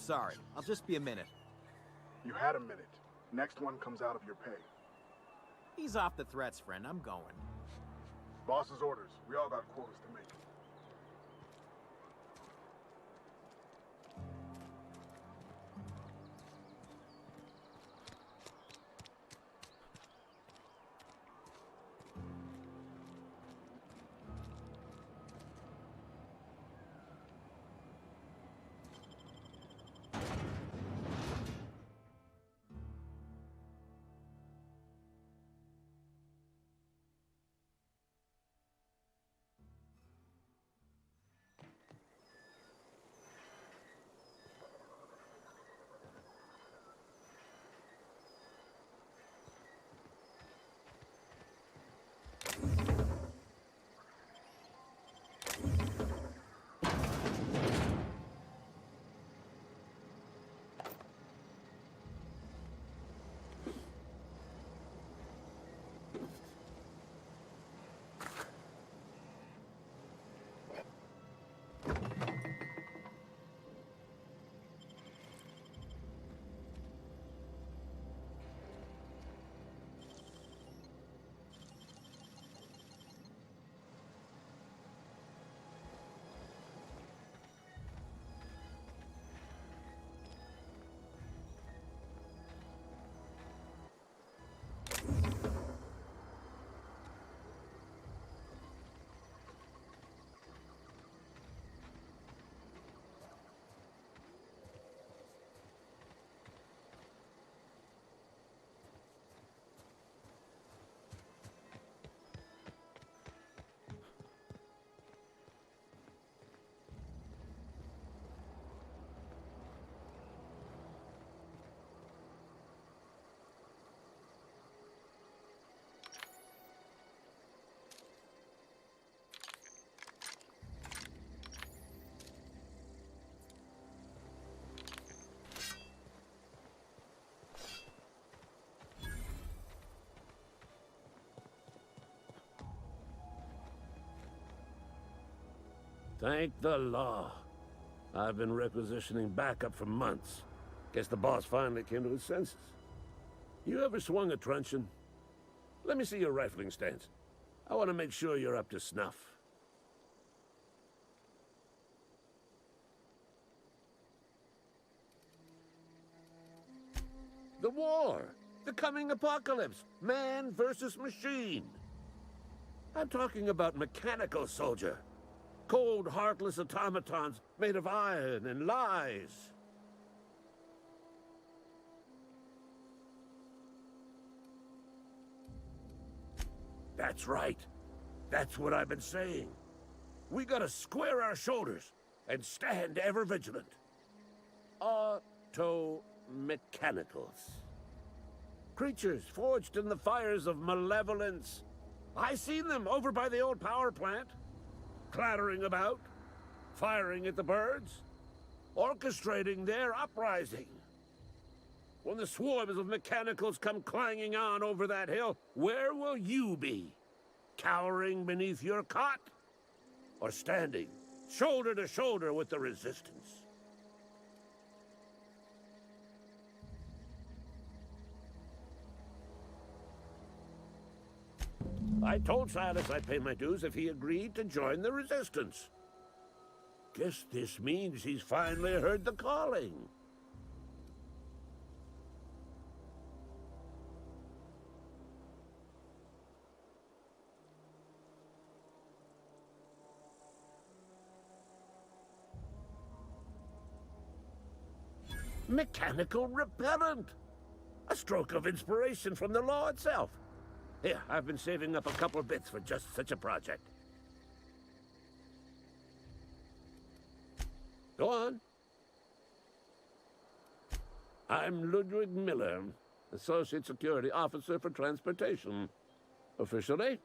sorry. I'll just be a minute. You had a minute. Next one comes out of your pay. Ease off the threats, friend. I'm going. Boss's orders. We all got quotas to make. Thank the law. I've been requisitioning backup for months. Guess the boss finally came to his senses. You ever swung a truncheon? Let me see your rifling stance. I want to make sure you're up to snuff. The war! The coming apocalypse! Man versus machine! I'm talking about mechanical soldier. Cold, heartless automatons made of iron and lies. That's right. That's what I've been saying. We gotta square our shoulders and stand ever vigilant. Auto-mechanicals. Creatures forged in the fires of malevolence. I seen them over by the old power plant. Clattering about, firing at the birds, orchestrating their uprising. When the swarms of mechanicals come clanging on over that hill, where will you be? Cowering beneath your cot? Or standing, shoulder to shoulder with the resistance? I told Silas I'd pay my dues if he agreed to join the resistance. Guess this means he's finally heard the calling. Mechanical repellent! A stroke of inspiration from the law itself. Here, I've been saving up a couple of bits for just such a project. Go on. I'm Ludwig Miller, Associate Security Officer for Transportation. Officially,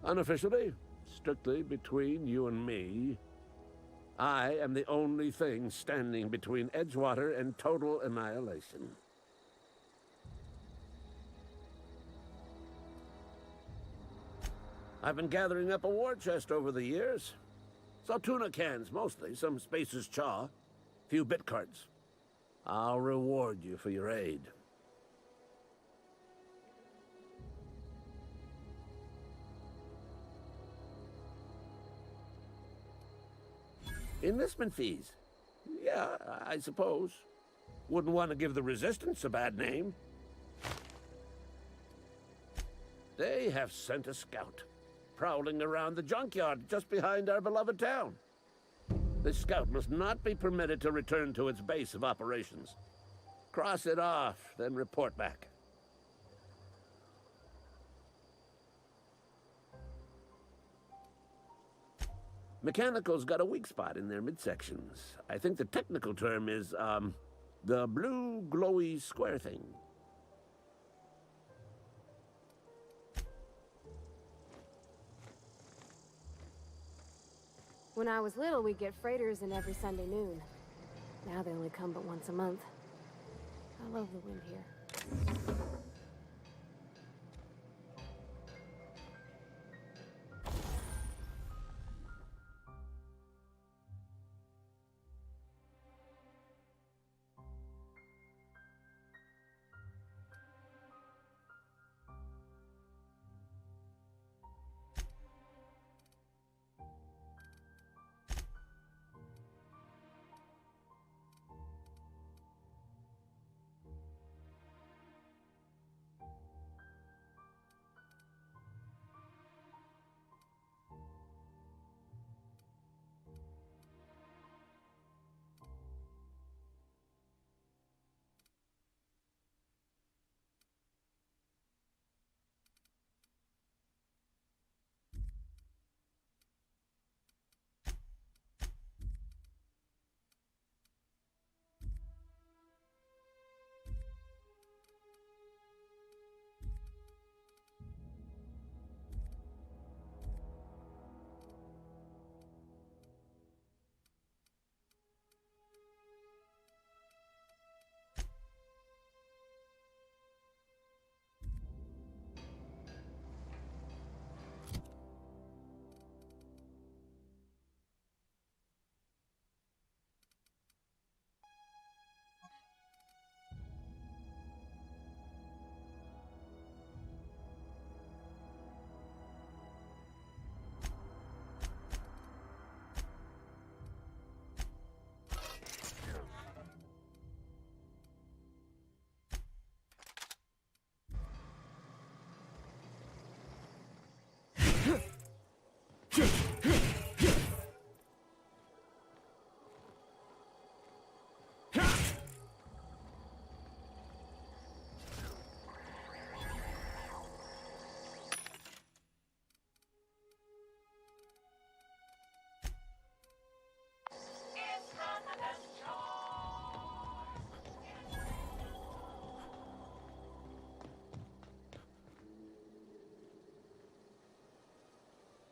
unofficially, strictly between you and me, I am the only thing standing between Edgewater and total annihilation. I've been gathering up a war chest over the years. Saltuna cans, mostly, some Spacer's chaw. Few bit cards. I'll reward you for your aid. Enlistment fees. Yeah, I suppose. Wouldn't want to give the Resistance a bad name. They have sent a scout, prowling around the junkyard just behind our beloved town. This scout must not be permitted to return to its base of operations. Cross it off, then report back. Mechanical's got a weak spot in their midsections. I think the technical term is, the blue glowy square thing. When I was little, we'd get freighters in every Sunday noon. Now they only come but once a month. I love the wind here.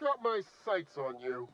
Got my sights on you.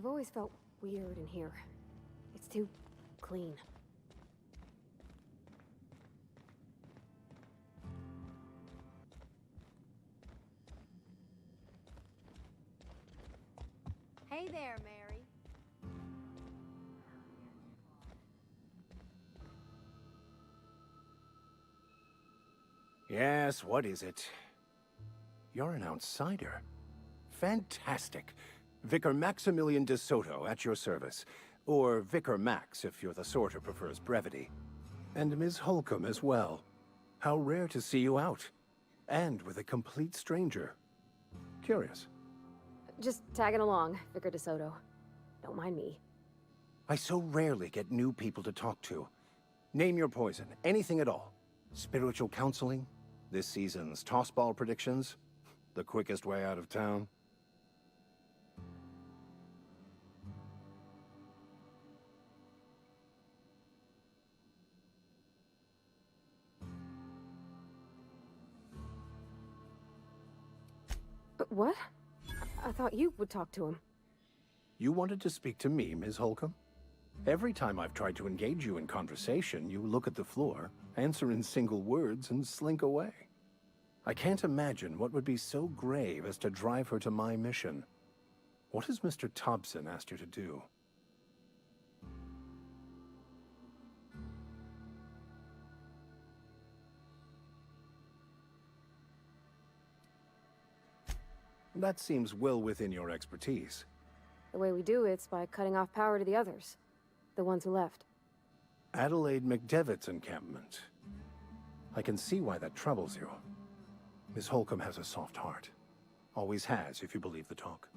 I've always felt weird in here. It's too clean. Hey there, Mary. Yes, what is it? You're an outsider. Fantastic. Vicar Maximilian de Soto at your service. Or Vicar Max, if you're the sort who prefers brevity. And Ms. Holcomb as well. How rare to see you out. And with a complete stranger. Curious. Just tagging along, Vicar DeSoto. Don't mind me. I so rarely get new people to talk to. Name your poison, anything at all. Spiritual counseling? This season's tossball predictions? The quickest way out of town? What? I thought you would talk to him. You wanted to speak to me, Ms. Holcomb? Every time I've tried to engage you in conversation, you look at the floor, answer in single words, and slink away. I can't imagine what would be so grave as to drive her to my mission. What has Mr. Thompson asked you to do? That seems well within your expertise. The way we do it's by cutting off power to the others. The ones who left. Adelaide McDevitt's encampment. I can see why that troubles you. Miss Holcomb has a soft heart. Always has, if you believe the talk.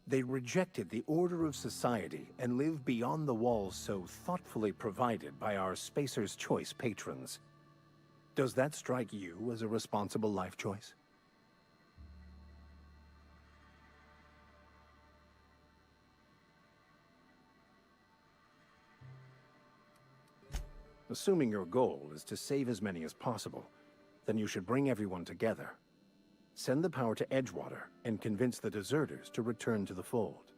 They rejected the order of society and live beyond the walls so thoughtfully provided by our Spacer's Choice patrons. Does that strike you as a responsible life choice? Assuming your goal is to save as many as possible, then you should bring everyone together. Send the power to Edgewater and convince the deserters to return to the fold.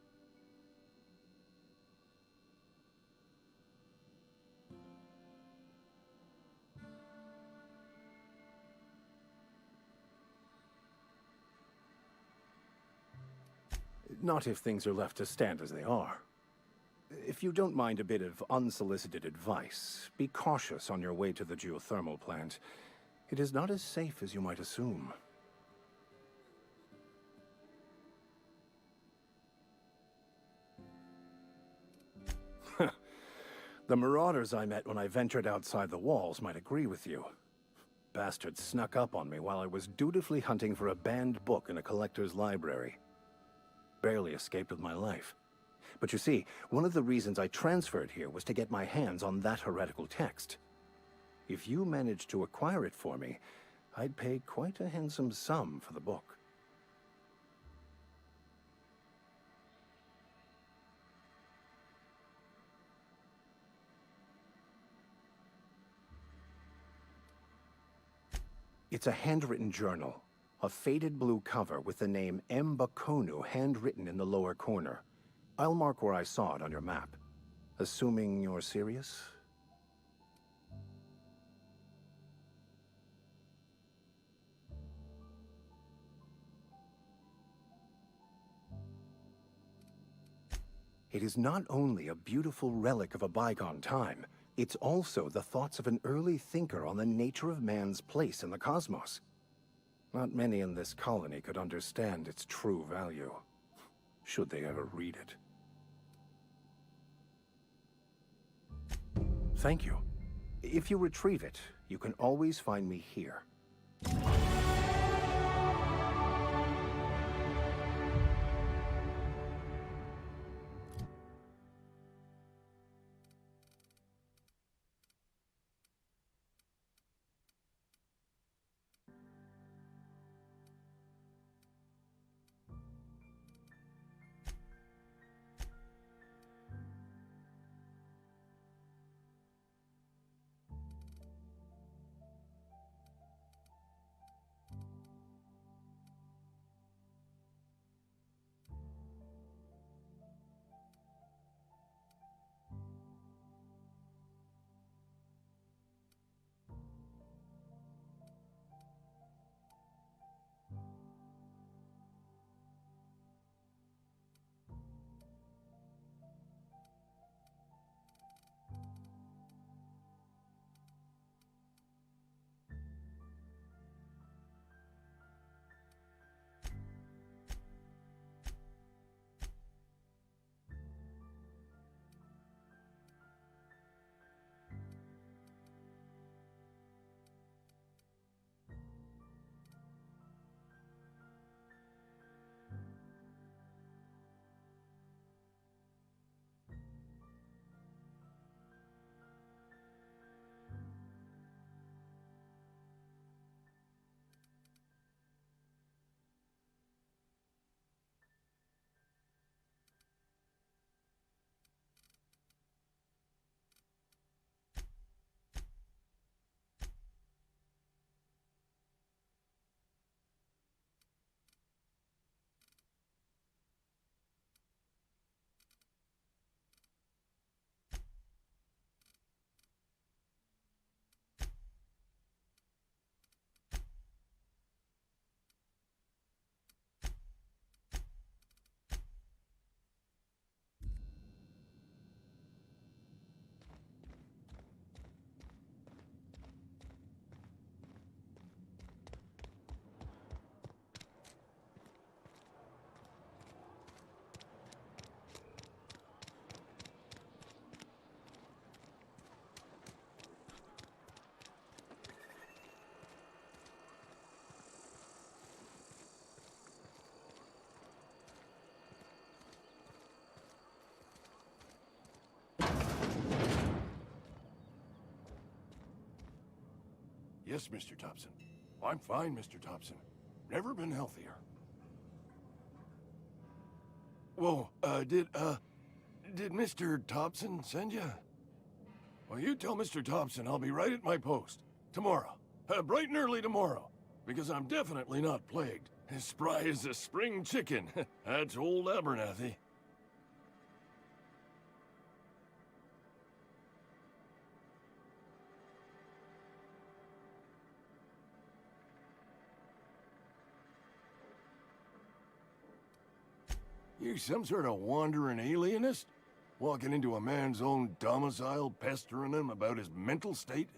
Not if things are left to stand as they are. If you don't mind a bit of unsolicited advice, be cautious on your way to the geothermal plant. It is not as safe as you might assume. The marauders I met when I ventured outside the walls might agree with you. Bastards snuck up on me while I was dutifully hunting for a banned book in a collector's library. Barely escaped with my life. But you see, one of the reasons I transferred here was to get my hands on that heretical text. If you managed to acquire it for me, I'd pay quite a handsome sum for the book. It's a handwritten journal, a faded blue cover with the name M. Bakonu handwritten in the lower corner. I'll mark where I saw it on your map. Assuming you're serious? It is not only a beautiful relic of a bygone time, it's also the thoughts of an early thinker on the nature of man's place in the cosmos. Not many in this colony could understand its true value, should they ever read it. Thank you. If you retrieve it, you can always find me here. Yes, Mr. Thompson. I'm fine, Mr. Thompson. Never been healthier. Whoa, did Mr. Thompson send you? Well, you tell Mr. Thompson I'll be right at my post. Tomorrow. Bright and early tomorrow. Because I'm definitely not plagued. As spry as a spring chicken. That's old Abernathy. You some sort of wandering alienist? Walking into a man's own domicile, pestering him about his mental state?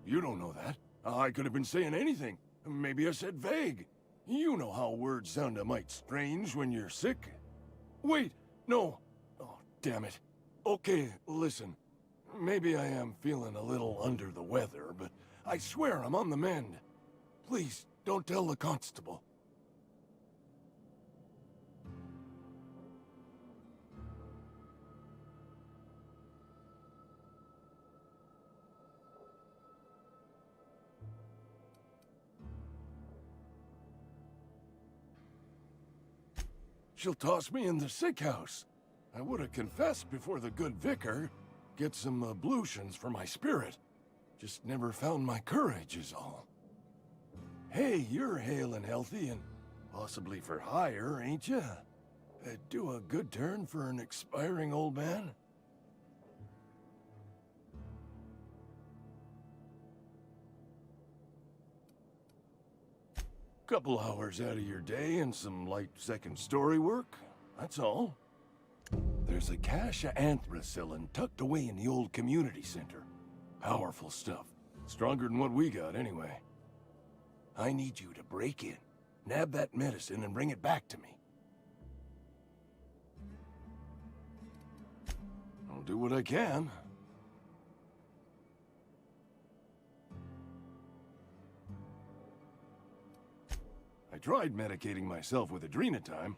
You don't know that. I could have been saying anything. Maybe I said vague. You know how words sound a mite strange when you're sick. Wait, no. Oh, damn it. Okay, listen. Maybe I am feeling a little under the weather, but I swear I'm on the mend. Please, don't tell the constable. She'll toss me in the sick house. I would have confessed before the good vicar. Get some ablutions for my spirit. Just never found my courage is all. Hey, you're hale and healthy and possibly for hire, ain't ya? Do a good turn for an expiring old man? Couple hours out of your day and some light second-story work, that's all. There's a cache of anthracillin tucked away in the old community center. Powerful stuff. Stronger than what we got, anyway. I need you to break in, nab that medicine, and bring it back to me. I'll do what I can. I tried medicating myself with adrenatime.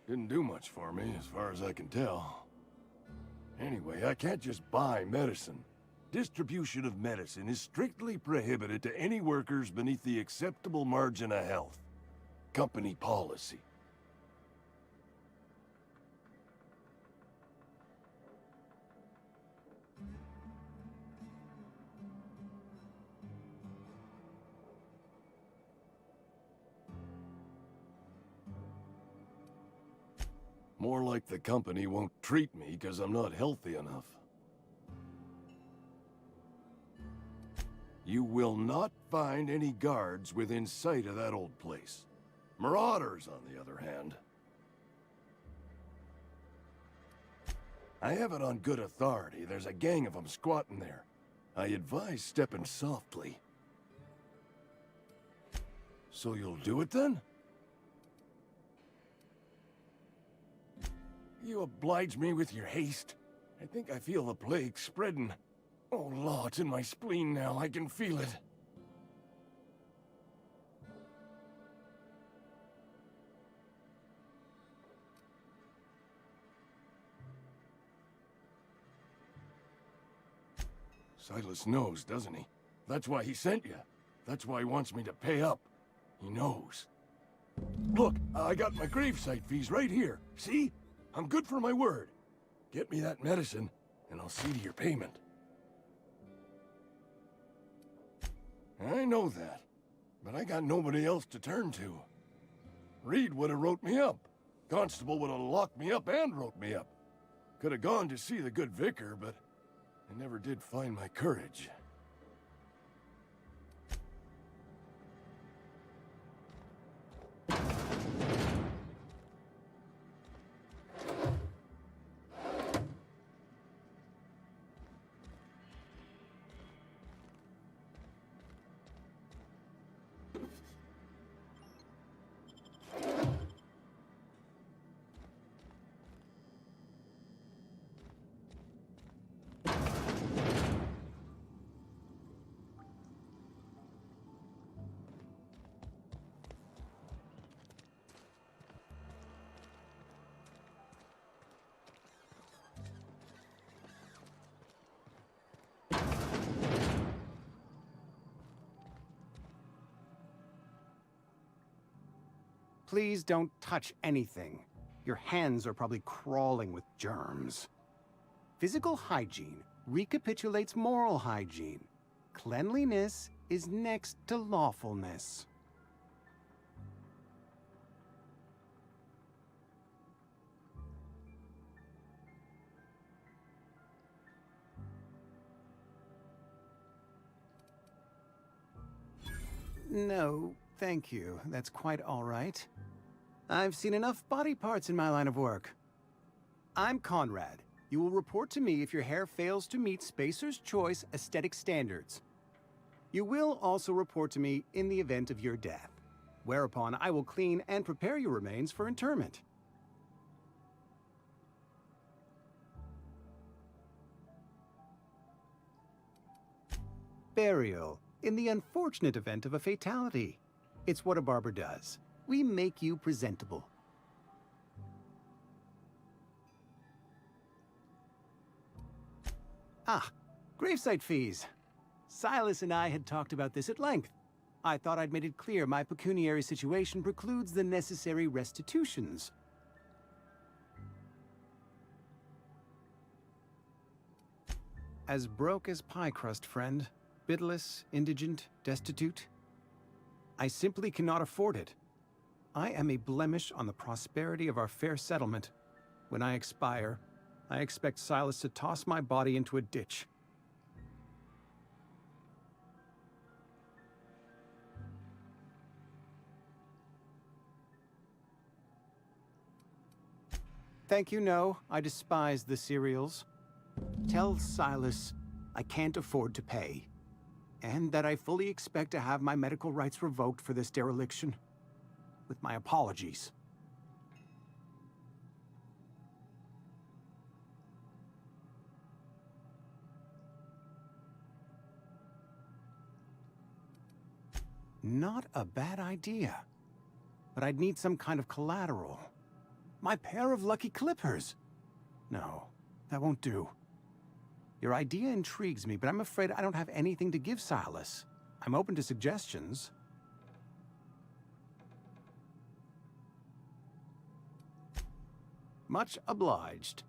Didn't do much for me, as far as I can tell. Anyway, I can't just buy medicine. Distribution of medicine is strictly prohibited to any workers beneath the acceptable margin of health. Company policy. More like the company won't treat me because I'm not healthy enough. You will not find any guards within sight of that old place. Marauders, on the other hand. I have it on good authority. There's a gang of them squatting there. I advise stepping softly. So you'll do it then? You oblige me with your haste. I think I feel the plague spreading. Oh, Law, it's in my spleen now. I can feel it. Silas knows, doesn't he? That's why he sent you. That's why he wants me to pay up. He knows. Look, I got my gravesite fees right here. See? I'm good for my word. Get me that medicine, and I'll see to your payment. I know that, but I got nobody else to turn to. Reed would have wrote me up. Constable would have locked me up and wrote me up. Could have gone to see the good vicar, but I never did find my courage. Please don't touch anything. Your hands are probably crawling with germs. Physical hygiene recapitulates moral hygiene. Cleanliness is next to lawfulness. No, thank you. That's quite all right. I've seen enough body parts in my line of work. I'm Conrad. You will report to me if your hair fails to meet Spacer's Choice aesthetic standards. You will also report to me in the event of your death, whereupon I will clean and prepare your remains for interment. Burial, in the unfortunate event of a fatality. It's what a barber does. We make you presentable. Ah, gravesite fees. Silas and I had talked about this at length. I thought I'd made it clear my pecuniary situation precludes the necessary restitutions. As broke as pie crust, friend. Bidless, indigent, destitute. I simply cannot afford it. I am a blemish on the prosperity of our fair settlement. When I expire, I expect Silas to toss my body into a ditch. Thank you, no. I despise the cereals. Tell Silas I can't afford to pay, and that I fully expect to have my medical rights revoked for this dereliction. With my apologies. Not a bad idea. But I'd need some kind of collateral. My pair of lucky clippers. No, that won't do. Your idea intrigues me, but I'm afraid I don't have anything to give Silas. I'm open to suggestions. Much obliged.